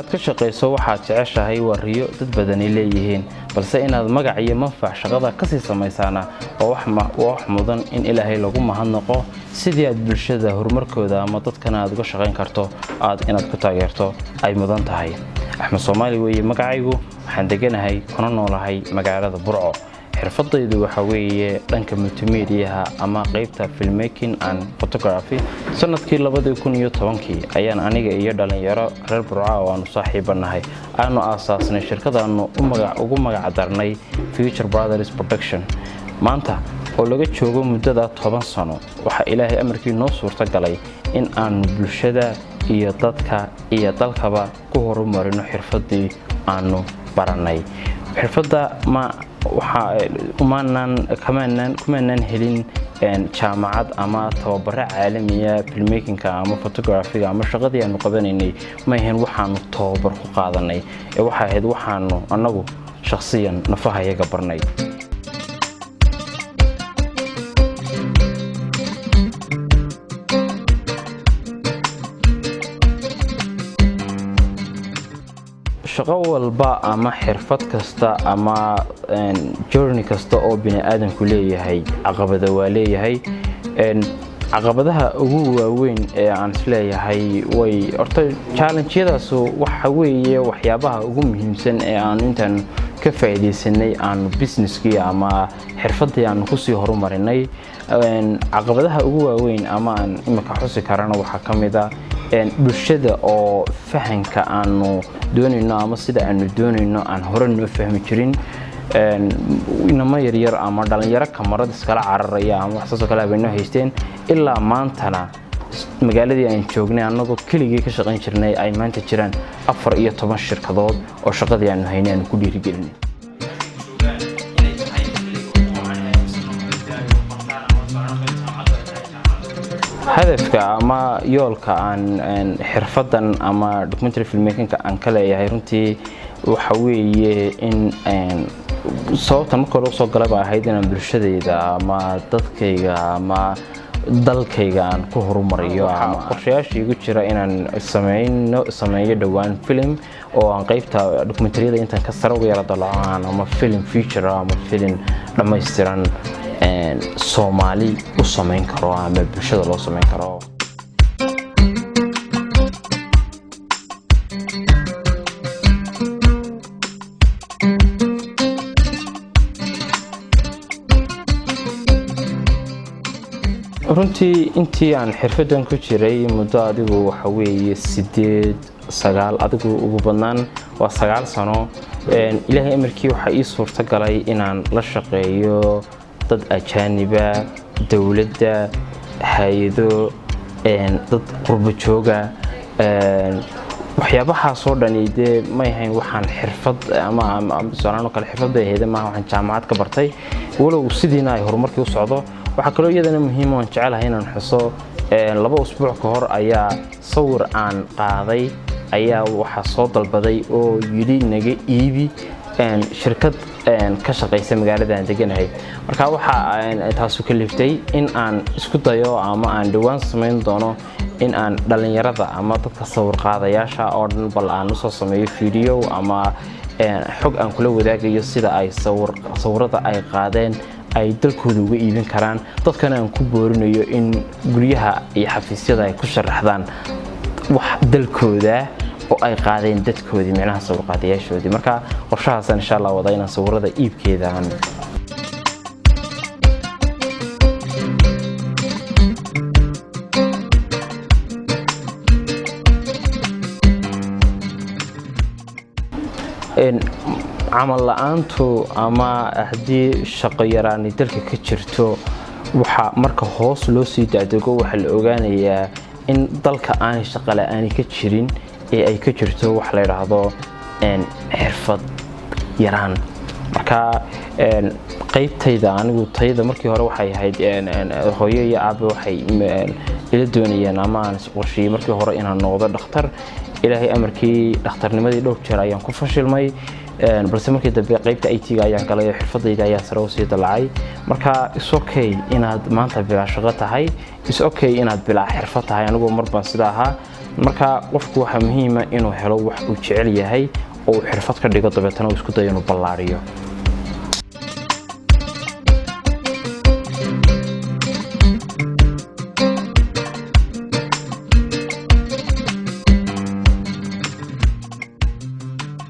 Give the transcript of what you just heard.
inaad ka shaqeyso waxaad jeceshahay waa riyo dad badani leeyihiin balse inaad magac iyo manfac shaqada ka sii samaysaana waa wax mudan in Ilaahay lagu mahadnaqo sidii aad bulshada horumarkooda ama dadkana aad uga shaqeyn karto inaad ku taageerto ay mudan tahay. Axmed Soomaali weeye magacaygu, waxaan deganahay kuna noolahay magaalada Burco. xirfadaydu waxa weeye dhanka multimedia ama qaybta filmmaking and photography. sanadkii 2010 ayaan aniga iyo dhalinyaro reer Burco oo aan saaxiibanahay aanu aasaasnay shirkadaanu ugu magac darnay Future Brothers Production. maanta oo laga joogo muddada 10 sano waxa Ilaahay amarkii noo suurtagalay in aan bulshada iyo dadka iyo dalkaba ku horumarino xirfadii aanu baranay. xirfada kumaanaan helin jaamacad ama tababaro caalamiya filmmaking ama photography ama shaqadii aanu qabanaynay ma ahayn waxaanu tababar ku qaadanay ee waxa ahayd waxaanu anagu shakhsiyan nafahayaga barnay. shaqo walba ama xirfad kasta ama journey kasta oo bini aadamku leeyahay caqabado waa leeyahay. caqabadaha ugu waaweyn ee aan isleeyahay way horta challenge-yadaas waxa weeye waxyaabaha ugu muhiimsan ee aan intaan ka faa'iideysanay aan businesskii ama xirfadii aan ku sii horumarinay. caqabadaha ugu waaweyn ama aan imika xusi karana waxa kamid ah bulshada oo fahanka aanu doonayno ama sida aanu doonayno aan hore noo fahmi jirin. inama yaryar ama dhalinyaro kamarad iskala cararaya ama wax soo kale bayno haysteen ilaa maantana magaaladii aan joognay anagoo keligii ka shaqeyn jirnay ay maanta jiraan 14 shirkadood oo shaqadii aanu haynay aan ku dhiirigelinay. hadafka ama yoolka aan xirfadan ama documentary filmmaking aan ka leeyahay runtii waxa weeye in sababta marka hore soo galay ahayd inaan bulshadayda ama dadkayga ama dalkayga aan ku horumariyo ama qorshayaashii igu jira inaan sameeyo dhawaan film oo aan qaybta documentary-da intaan ka sare uga yara dalacaan ama film feature ama film dhammaystiran Soomaali u sameyn karo ama bulshada loo sameyn karo. runtii intii aan xirfadan ku jiray muddo adigu waxa weeye 8-9 adigu ugu badnaan waa 9 sano. Ilaahay amarkii waxa ii suurtagalay inaan la shaqeeyo dad ajaaniba, dawladda, hay'ado, dad qurbo jooga. waxyaabahaas oo dhan ma ahayn waxaan xirfad ama soonaan kale xirfad ahayd ma waxaan jaamacad ka bartay walow sidiina ay horumarkii u socdo. waxa kale oo iyadana muhiim ah jecelahay inaan xuso 2 usbuuc ka hor ayaa sawir aan qaaday ayaa waxa soo dalbaday oo yiri naga iibi shirkad ka shaqeysa magaalada aan deganahay. marka waxa taas ku kaliftay in aan isku dayo ama aan dhawaan sameyn doono in aan dhalinyarada ama dadka sawir qaadayaasha oo dhan bal aan soo sameeyo video ama xog aan kula wadaagayo sida ay sawirada ay qaadeen ay dalkooda uga iibin karaan dadkana aan ku boorinayo in guryaha iyo xafiisyada ay ku sharaxdaan wax dalkooda oo ay qaadeen dadkoodii macnaha sawir qaadayaashoodii. marka qorshahaas insha Allah wada inaan sawirada iibkeeda aan camal la'aantu ama haddii shaqo yaraani dalka ka jirto waxa marka hoos loo sii daadego waxa la ogaanayaa in dalka aan shaqo la'aan ka jirin ee ay ka jirto wax la yiraahdo xirfad yaraan. marka qaybtayda anigu tayada markii hore waxay ahayd hooyo iyo aabe waxay ila doonayeen ama aan qorsheeyay markii hore inaan noqdo dhakhtar. ilaahay amarkii dhakhtarnimadii dhowr jeer ayaan ku fashilmay balse markii dambe qaybta IT-ga ayaan galay xirfadayda ayaa sare u sii dalacay marka is okay inaad maanta bilaa shaqo tahay is okay inaad bilaa xirfad tahay anigu marba sida ahaa marka qofku waxa muhiim ah inuu helo wax uu jecel yahay oo xirfad ka dhigo dabeetana uu isku dayo inuu ballaariyo